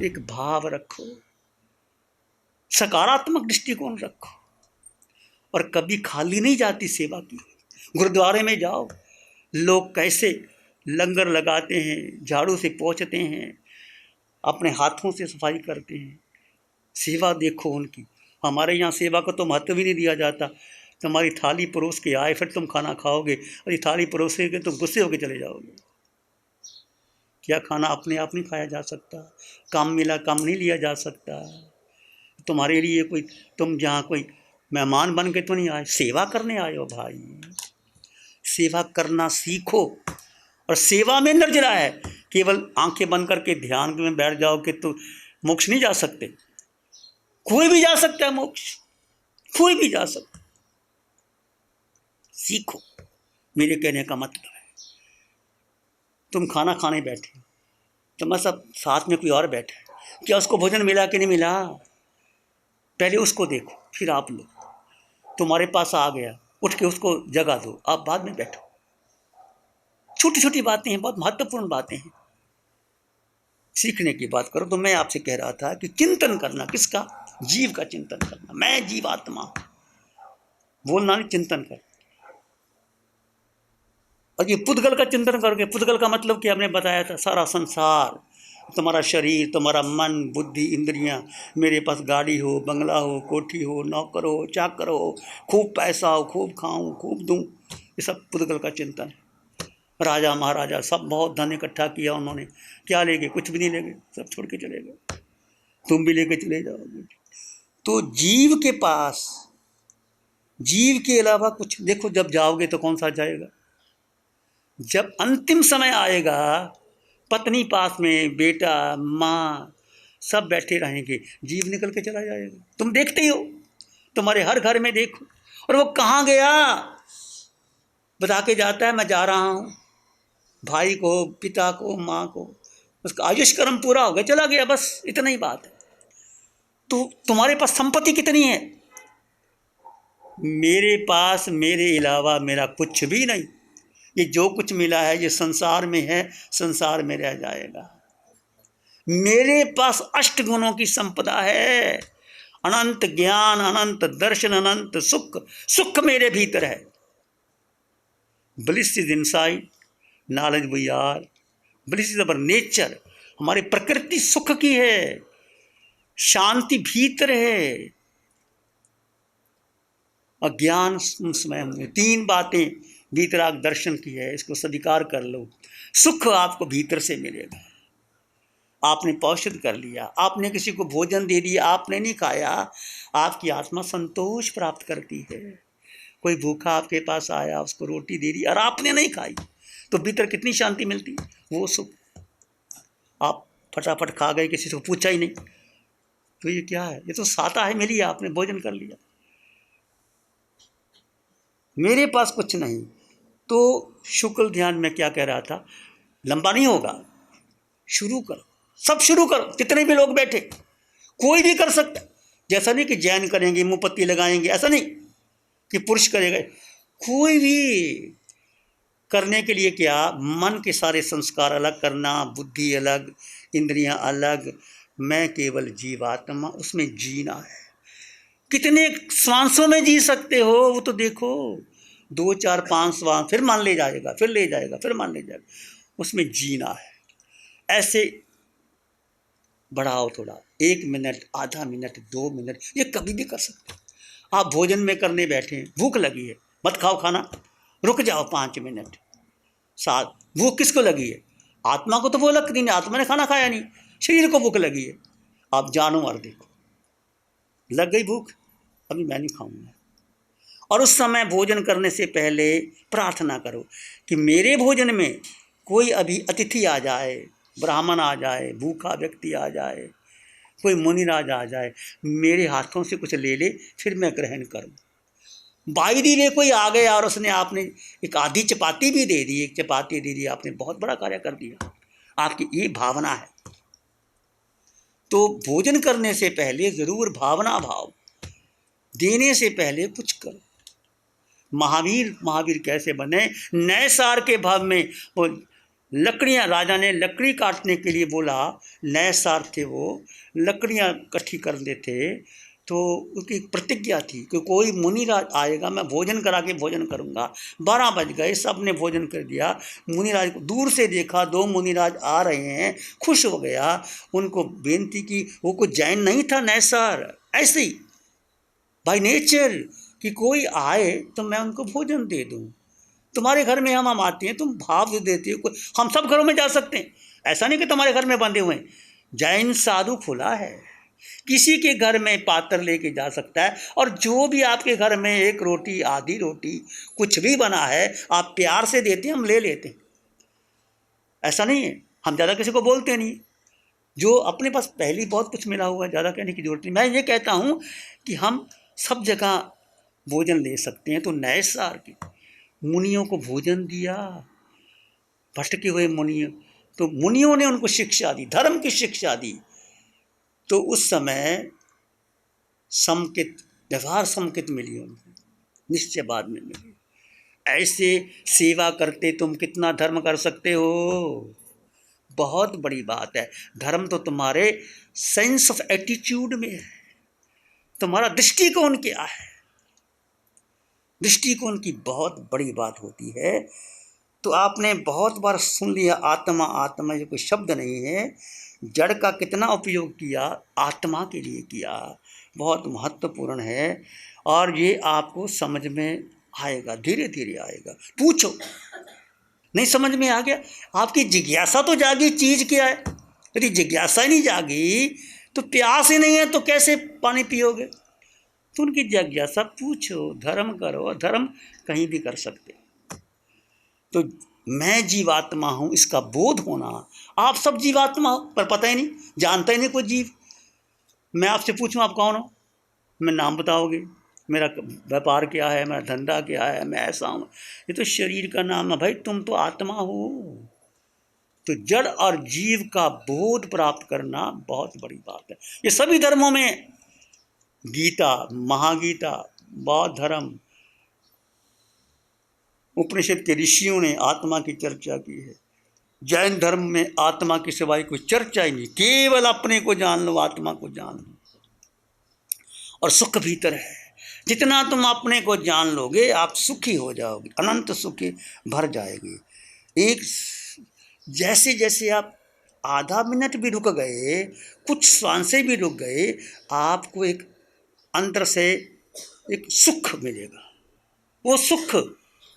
एक भाव रखो, सकारात्मक दृष्टिकोण रखो, और कभी खाली नहीं जाती सेवा की। गुरुद्वारे में जाओ, लोग कैसे लंगर लगाते हैं, झाड़ू से पोंछते हैं, अपने हाथों से सफाई करते हैं, सेवा देखो उनकी। हमारे यहाँ सेवा को तो महत्व ही नहीं दिया जाता। तुम्हारी थाली परोस के आए, फिर तुम खाना खाओगे, और ये थाली परोसे के तुम गुस्से होके चले जाओगे। क्या खाना अपने आप नहीं खाया जा सकता? काम मिला काम नहीं लिया जा सकता? तुम्हारे लिए कोई, तुम जहाँ कोई मेहमान बन के तो नहीं आए, सेवा करने आए हो भाई। सेवा करना सीखो, और सेवा में निर्जरा है। केवल आंखें बंद करके ध्यान में बैठ जाओगे तो मोक्ष नहीं जा सकते। कोई भी जा सकता है मोक्ष, कोई भी जा सकता। सीखो, मेरे कहने का मतलब है, तुम खाना खाने बैठे, तुम्हारे सब साथ में कोई और बैठा है, क्या उसको भोजन मिला कि नहीं मिला? पहले उसको देखो, फिर आप लो। तुम्हारे पास आ गया, उठ के उसको जगा दो, आप बाद में बैठो। छोटी छोटी बातें हैं, बहुत महत्वपूर्ण बातें हैं। सीखने की बात करो तो मैं आपसे कह रहा था कि चिंतन करना, किसका? जीव का चिंतन करना। मैं जीवात्मा, बोलना नहीं, चिंतन कर। और ये पुद्गल का चिंतन करके, पुद्गल का मतलब कि हमने बताया था, सारा संसार, तुम्हारा शरीर, तुम्हारा मन, बुद्धि, इंद्रियां, मेरे पास गाड़ी हो, बंगला हो, कोठी हो, नौकर हो, चाकर हो, खूब पैसा हो, खूब खाऊं, खूब दूं, ये सब पुद्गल का चिंतन है। राजा महाराजा सब बहुत धन इकट्ठा किया उन्होंने, क्या ले गए? कुछ भी नहीं ले गए, सब छोड़ के चले गए। तुम भी लेके चले जाओगे। तो जीव के पास, जीव के अलावा कुछ, देखो जब जाओगे तो कौन सा जाएगा? जब अंतिम समय आएगा, पत्नी पास में, बेटा, माँ, सब बैठे रहेंगे, जीव निकल के चला जाएगा। तुम देखते ही हो, तुम्हारे हर घर में देखो। और वो कहाँ गया बता के जाता है, मैं जा रहा हूँ, भाई को, पिता को, माँ को, उसका आयुष्कर्म पूरा हो गया, चला गया, बस इतना ही बात है। तो तुम्हारे पास संपत्ति कितनी है? मेरे पास मेरे अलावा मेरा कुछ भी नहीं। ये जो कुछ मिला है ये संसार में है, संसार में रह जाएगा। मेरे पास 8 गुणों की संपदा है, अनंत ज्ञान, अनंत दर्शन, अनंत सुख। सुख मेरे भीतर है। Bliss is inside, knowledge we are, bliss is our nature. हमारी प्रकृति सुख की है, शांति भीतर है, अज्ञान समय में। 3 बातें भीतराग दर्शन की है, इसको स्वीकार कर लो। सुख आपको भीतर से मिलेगा। आपने पौषध कर लिया, आपने किसी को भोजन दे दिया, आपने नहीं खाया, आपकी आत्मा संतोष प्राप्त करती है। कोई भूखा आपके पास आया, उसको रोटी दे दी और आपने नहीं खाई, तो भीतर कितनी शांति मिलती, वो सुख। आप फटाफट खा गए, किसी से पूछा ही नहीं, तो ये क्या है? ये तो साता है, मिली, आपने भोजन कर लिया। मेरे पास कुछ नहीं। तो शुक्ल ध्यान में क्या कह रहा था, लंबा नहीं होगा, शुरू करो, सब शुरू करो। जितने भी लोग बैठे, कोई भी कर सकता। जैसा नहीं कि जैन करेंगे, मुंह पत्ती लगाएंगे, ऐसा नहीं कि पुरुष करेगा। कोई भी करने के लिए क्या, मन के सारे संस्कार अलग करना, बुद्धि अलग, इंद्रियां अलग। मैं केवल जीवात्मा, उसमें जीना है। कितने श्वासों में जी सकते हो वो तो देखो, 2, 4, 5 श्वास, फिर मान ले जाएगा, फिर ले जाएगा, फिर मान ले जाएगा, उसमें जीना है। ऐसे बढ़ाओ थोड़ा, 1 मिनट, आधा मिनट, 2 मिनट, ये कभी भी कर सकते हो। आप भोजन में करने बैठे हैं, भूख लगी है, मत खाओ खाना, रुक जाओ 5 मिनट। साथ भूख किसको लगी है? आत्मा को तो वो लगती नहीं, आत्मा ने खाना खाया नहीं, शरीर को भूख लगी है। आप जानो और देखो, लग गई भूख, अभी मैं नहीं खाऊंगा। और उस समय भोजन करने से पहले प्रार्थना करो कि मेरे भोजन में कोई अभी अतिथि आ जाए, ब्राह्मण आ जाए, भूखा व्यक्ति आ जाए, कोई मुनिराज आ जाए, मेरे हाथों से कुछ ले ले, फिर मैं ग्रहण करूं। बाई दी वे कोई आ गया और उसने, आपने एक आधी चपाती भी दे दी, 1 चपाती दे दी, आपने बहुत बड़ा कार्य कर दिया। आपकी ये भावना है। तो भोजन करने से पहले जरूर भावना भाव, देने से पहले कुछ करो। महावीर कैसे बने? नए सार के भाव में वो लकड़ियाँ, राजा ने लकड़ी काटने के लिए बोला, नए सार थे वो, लकड़ियाँ इकट्ठी कर देते, तो उसकी एक प्रतिज्ञा थी कि कोई मुनिराज आएगा मैं भोजन करा के भोजन करूँगा। 12 बज गए, सब ने भोजन कर दिया। मुनिराज को दूर से देखा, 2 मुनिराज आ रहे हैं, खुश हो गया, उनको बेनती की। वो कोई जैन नहीं था नैसार, ऐसे ही बाई नेचर कि कोई आए तो मैं उनको भोजन दे दूँ। तुम्हारे घर में हम आते हैं, तुम भाव दे देते हो, हम सब घरों में जा सकते हैं, ऐसा नहीं कि तुम्हारे घर में बंधे हुए हैं। जैन साधु खुला है, किसी के घर में पात्र लेके जा सकता है, और जो भी आपके घर में एक रोटी, आधी रोटी, कुछ भी बना है, आप प्यार से देते हैं, हम ले लेते हैं। ऐसा नहीं है, हम ज़्यादा किसी को बोलते नहीं। जो अपने पास पहले बहुत कुछ मिला हुआ है, ज़्यादा कहने की जरूरत नहीं। मैं ये कहता हूँ कि हम सब जगह भोजन ले सकते हैं। तो नए सार के मुनियों को भोजन दिया, भटके हुए मुनियों, तो मुनियों ने उनको शिक्षा दी, धर्म की शिक्षा दी। तो उस समय संकेत, व्यवहार संकेत मिली उनको, निश्चय बाद में मिली। ऐसे सेवा करते तुम कितना धर्म कर सकते हो, बहुत बड़ी बात है। धर्म तो तुम्हारे सेंस ऑफ एटीट्यूड में है, तुम्हारा दृष्टिकोण क्या है। दृष्टिकोण की बहुत बड़ी बात होती है। तो आपने बहुत बार सुन लिया, आत्मा आत्मा, ये कोई शब्द नहीं है। जड़ का कितना उपयोग किया, आत्मा के लिए किया, बहुत महत्वपूर्ण है। और ये आपको समझ में आएगा, धीरे धीरे आएगा। पूछो, नहीं समझ में आ गया, आपकी जिज्ञासा तो जागी, चीज़ क्या है। यदि जिज्ञासा ही नहीं जागी तो प्यास ही नहीं है तो कैसे पानी पियोगे। तो उनकी जिज्ञासा पूछो, धर्म करो, धर्म कहीं भी कर सकते। तो मैं जीवात्मा हूँ, इसका बोध होना। आप सब जीवात्मा हो, पर पता ही नहीं, जानता ही नहीं कोई जीव। मैं आपसे पूछूं आप कौन हो, मैं नाम बताओगे, मेरा व्यापार क्या है, मेरा धंधा क्या है, मैं ऐसा हूँ। ये तो शरीर का नाम है भाई, तुम तो आत्मा हो। तो जड़ और जीव का बोध प्राप्त करना बहुत बड़ी बात है। ये सभी धर्मों में, गीता, महागीता, बौद्ध धर्म, उपनिषद के ऋषियों ने आत्मा की चर्चा की है। जैन धर्म में आत्मा की सिवाय कोई चर्चा ही नहीं, केवल अपने को जान लो, आत्मा को जान लो, और सुख भीतर है। जितना तुम अपने को जान लोगे, आप सुखी हो जाओगे, अनंत सुखी भर जाएगी। एक जैसे जैसे आप आधा मिनट भी रुक गए, कुछ सांसें भी रुक गए, आपको एक अंदर से एक सुख मिलेगा। वो सुख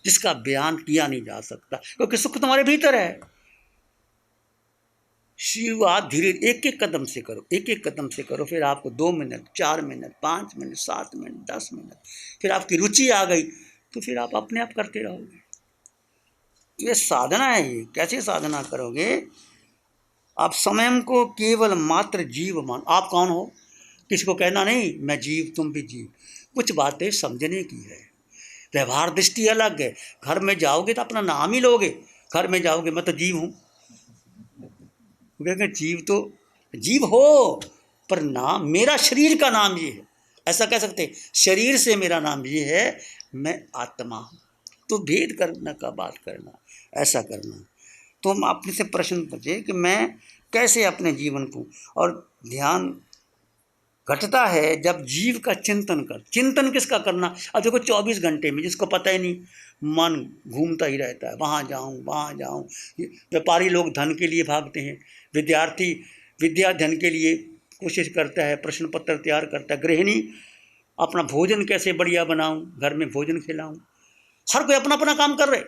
जिसका बयान किया नहीं जा सकता, क्योंकि सुख तुम्हारे भीतर है। शुरुआत धीरे, एक एक कदम से करो, एक एक कदम से करो। फिर आपको 2 minute, 4 minute, 5 minute, 7 minute, 10 minute, फिर आपकी रुचि आ गई तो फिर आप अपने आप करते रहोगे। ये साधना है। ये कैसे साधना करोगे, आप स्वयं को केवल मात्र जीव मान। आप कौन हो, किसी को कहना नहीं मैं जीव, तुम भी जीव। कुछ बातें समझने की है, व्यवहार दृष्टि अलग है। घर में जाओगे तो अपना नाम ही लोगे, घर में जाओगे मैं तो जीव हूँ, कहेंगे जीव तो जीव हो, पर नाम, मेरा शरीर का नाम ये है, ऐसा कह सकते, शरीर से मेरा नाम ये है, मैं आत्मा हूँ। तो भेद करना का बात करना, ऐसा करना। तो हम अपने से प्रश्न पूछे कि मैं कैसे अपने जीवन को, और ध्यान घटता है जब जीव का चिंतन कर। चिंतन किसका करना, अब देखो 24 घंटे में जिसको पता ही नहीं, मन घूमता ही रहता है, वहाँ जाऊँ वहाँ जाऊँ। व्यापारी लोग धन के लिए भागते हैं, विद्यार्थी विद्या धन के लिए कोशिश करता है, प्रश्न पत्र तैयार करता है, गृहिणी अपना भोजन कैसे बढ़िया बनाऊँ, घर में भोजन खिलाऊँ, हर कोई अपना अपना काम कर रहे।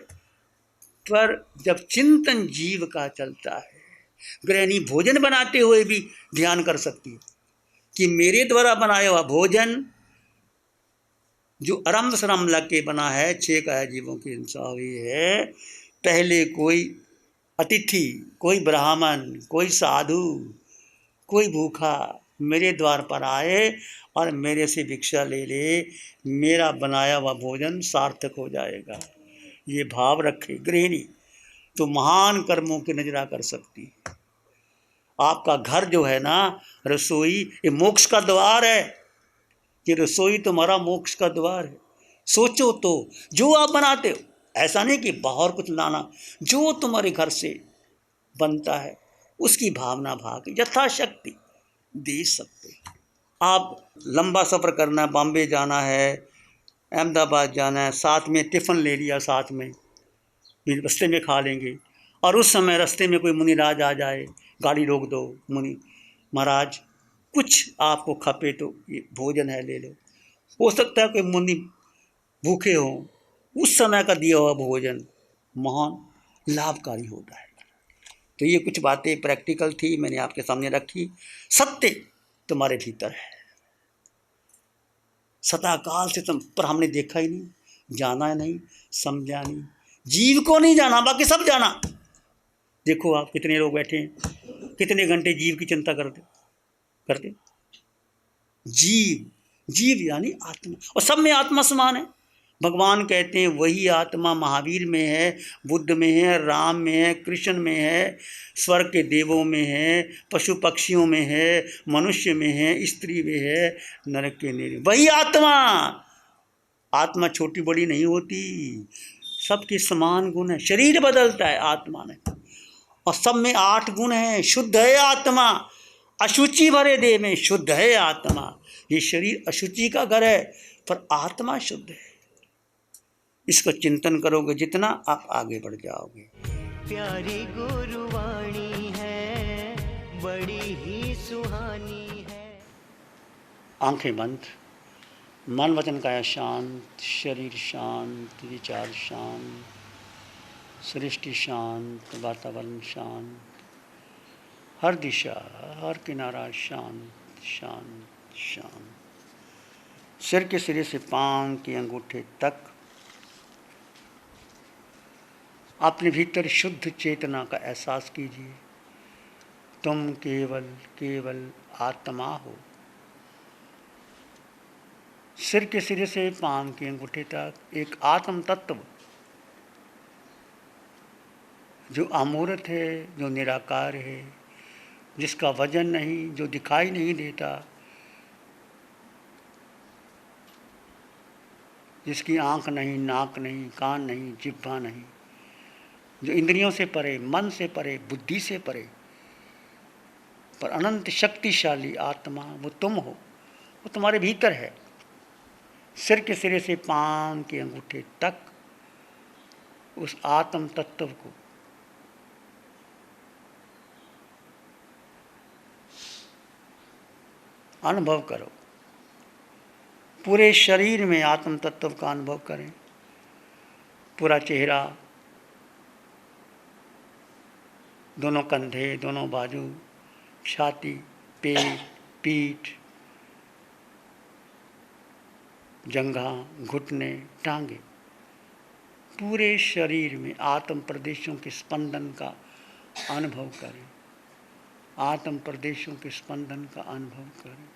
पर जब चिंतन जीव का चलता है, गृहिणी भोजन बनाते हुए भी ध्यान कर सकती है कि मेरे द्वारा बनाया हुआ भोजन जो आरंभ श्रम लग के बना है, 6 काया जीवों की हिंसा हुई है। पहले कोई अतिथि, कोई ब्राह्मण, कोई साधु, कोई भूखा मेरे द्वार पर आए और मेरे से भिक्षा ले ले, मेरा बनाया हुआ भोजन सार्थक हो जाएगा। ये भाव रखे गृहिणी तो महान कर्मों की नजरा कर सकती है। आपका घर जो है ना, रसोई, ये मोक्ष का द्वार है। कि रसोई तुम्हारा मोक्ष का द्वार है। सोचो तो, जो आप बनाते हो, ऐसा नहीं कि बाहर कुछ लाना, जो तुम्हारे घर से बनता है, उसकी भावना भाग यथाशक्ति दे सकते हैं। आप लंबा सफ़र करना है, बॉम्बे जाना है, अहमदाबाद जाना है, साथ में टिफ़िन ले लिया, साथ में भी रास्ते में खा लेंगे, और उस समय रास्ते में कोई मुनिराज आ जाए, गाड़ी रोक दो, मुनि महाराज कुछ आपको खपे तो ये भोजन है ले लो। हो सकता है कोई मुनि भूखे हों, उस समय का दिया हुआ भोजन महान लाभकारी होता है। तो ये कुछ बातें प्रैक्टिकल थी, मैंने आपके सामने रखी। सत्य तुम्हारे भीतर है, सदाकाल से तुम, पर हमने देखा ही नहीं, जाना नहीं, समझा नहीं, जीव को नहीं जाना, बाकी सब जाना। देखो आप कितने लोग बैठे हैं, कितने घंटे जीव की चिंता करते करते। जीव, जीव यानी आत्मा, और सब में आत्मा समान है। भगवान कहते हैं वही आत्मा महावीर में है, बुद्ध में है, राम में है, कृष्ण में है, स्वर्ग के देवों में है, पशु पक्षियों में है, मनुष्य में है, स्त्री में है, नरक के नेरे, वही आत्मा। आत्मा छोटी बड़ी नहीं होती, सबके समान गुण है। शरीर बदलता है आत्मा में, और सब में 8 गुण हैं। शुद्ध है आत्मा, अशुचि भरे देह में शुद्ध है आत्मा। ये शरीर अशुचि का घर है, पर आत्मा शुद्ध है। इसको चिंतन करोगे जितना, आप आगे बढ़ जाओगे। प्यारी गुरुवाणी है, बड़ी ही सुहानी है। आंखें बंद, मन वचन काया शांत, शरीर शांत, विचार शांत, सृष्टि शांत, वातावरण शांत, हर दिशा हर किनारा शांत शांत शांत। सिर के सिरे से पांव के अंगूठे तक अपने भीतर शुद्ध चेतना का एहसास कीजिए। तुम केवल केवल आत्मा हो। सिर के सिरे से पांव के अंगूठे तक एक आत्म तत्व, जो अमूर्त है, जो निराकार है, जिसका वजन नहीं, जो दिखाई नहीं देता, जिसकी आँख नहीं, नाक नहीं, कान नहीं, जिह्वा नहीं, जो इंद्रियों से परे, मन से परे, बुद्धि से परे, पर अनंत शक्तिशाली आत्मा, वो तुम हो, वो तुम्हारे भीतर है। सिर के सिरे से पांव के अंगूठे तक उस आत्म तत्व को अनुभव करो। पूरे शरीर में आत्म तत्व का अनुभव करें। पूरा चेहरा, दोनों कंधे, दोनों बाजू, छाती, पेट, पीठ, जंघा, घुटने, टांगे, पूरे शरीर में आत्म प्रदेशों के स्पंदन का अनुभव करें। आत्म प्रदेशों के स्पंदन का अनुभव करें।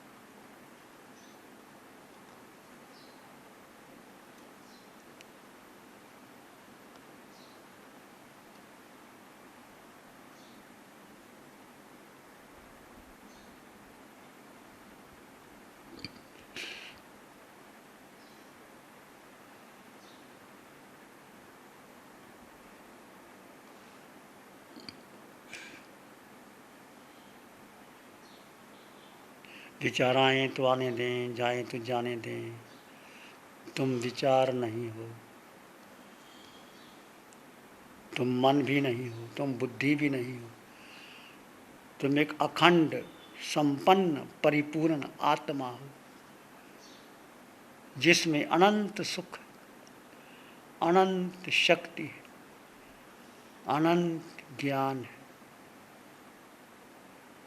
विचार आए तो आने दें, जाए तो जाने दें। तुम विचार नहीं हो, तुम मन भी नहीं हो, तुम बुद्धि भी नहीं हो। तुम एक अखंड, संपन्न, परिपूर्ण आत्मा हो, जिसमें अनंत सुख, अनंत शक्ति है, अनंत ज्ञान है,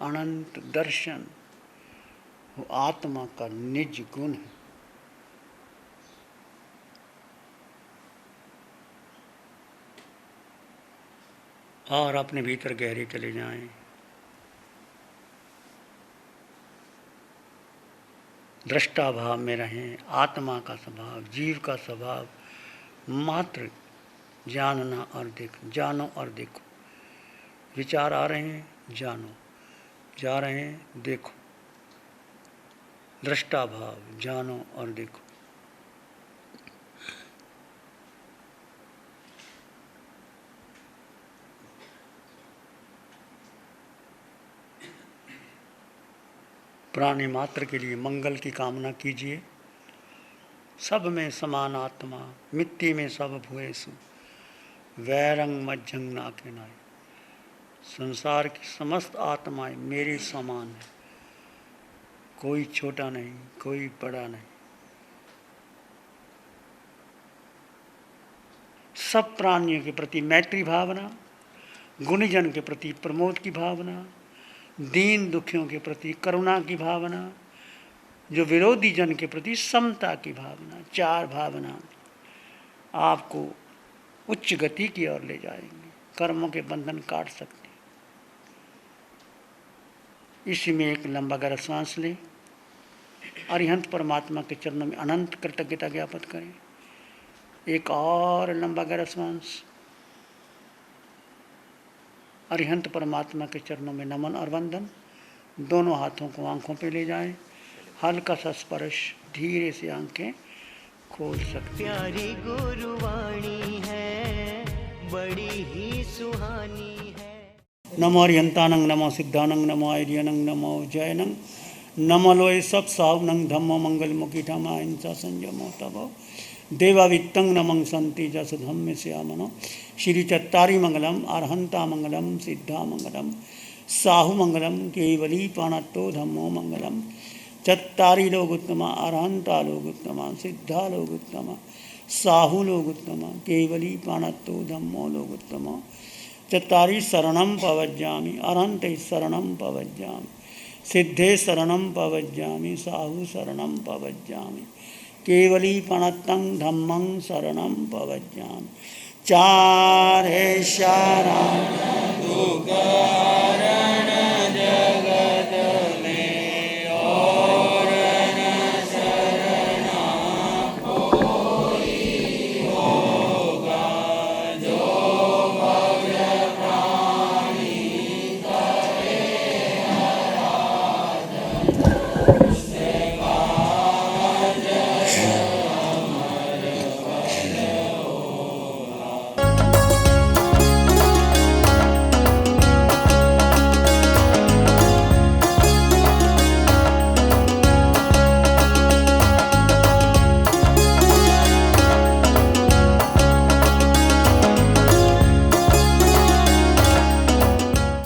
अनंत दर्शन। वो आत्मा का निज गुण है। और अपने भीतर गहरे चले जाएं। दृष्टा भाव में रहें। आत्मा का स्वभाव, जीव का स्वभाव मात्र जानना और देखो, जानो और देखो। विचार आ रहे हैं, जानो, जा रहे हैं, देखो। दृष्टा भाव, जानो और देखो। प्राणी मात्र के लिए मंगल की कामना कीजिए। सब में समान आत्मा, मिट्टी में सब भूएसु, वैरंग मज्जंग नाके नाय। संसार की समस्त आत्माएं मेरे समान है, कोई छोटा नहीं, कोई बड़ा नहीं। सब प्राणियों के प्रति मैत्री भावना, गुणीजन के प्रति प्रमोद की भावना, दीन दुखियों के प्रति करुणा की भावना, जो विरोधी जन के प्रति समता की भावना, चार भावना आपको उच्च गति की ओर ले जाएंगे, कर्मों के बंधन काट सकते हैं। इसी में एक लंबा गहरा सांस लें, अरिहंत परमात्मा के चरणों में अनंत कृतज्ञता ज्ञापित करें। एक और लंबा गहरा सांस, अरिहंत परमात्मा के चरणों में नमन और वंदन। दोनों हाथों को आंखों पे ले जाएं, हल्का सा स्पर्श, धीरे से आंखें खोल सकते। प्यारी गुरुवाणी है, बड़ी ही सुहानी है। नमो अरिहंतानंग, नमो सिद्धानंग, नमो आर्यनंग, नमो जयनंग, नमो लोय सब साहुनंग, धम्मो मंगल मुखी ठमा हिंसा संयमो तबो देवावित्तं नमं संति जस धम्म श्यामनो। श्री चत्तारी मंगलम, अरहंता मंगलम, सिद्धा मंगलम, साहु मंगलम, केवली पाणत्तो धम्मो मंगलम। चत्तारी लोग उत्तमा, अरहंता लोग उत्तमा, सिद्धा लोग उत्तमा, साहु लोग उत्तमा, केवली पाणत्तो धम्मो लोग उत्तमा। चत्तारी शरणं पवज्जामि, अरहंते शरणं पवज्जामि, सिद्धे शरणं पवज्जामि, साहु शरणं पवज्जामि, केवली पणत्तं धम्मं शरणं पवज्जामि। चार है शरण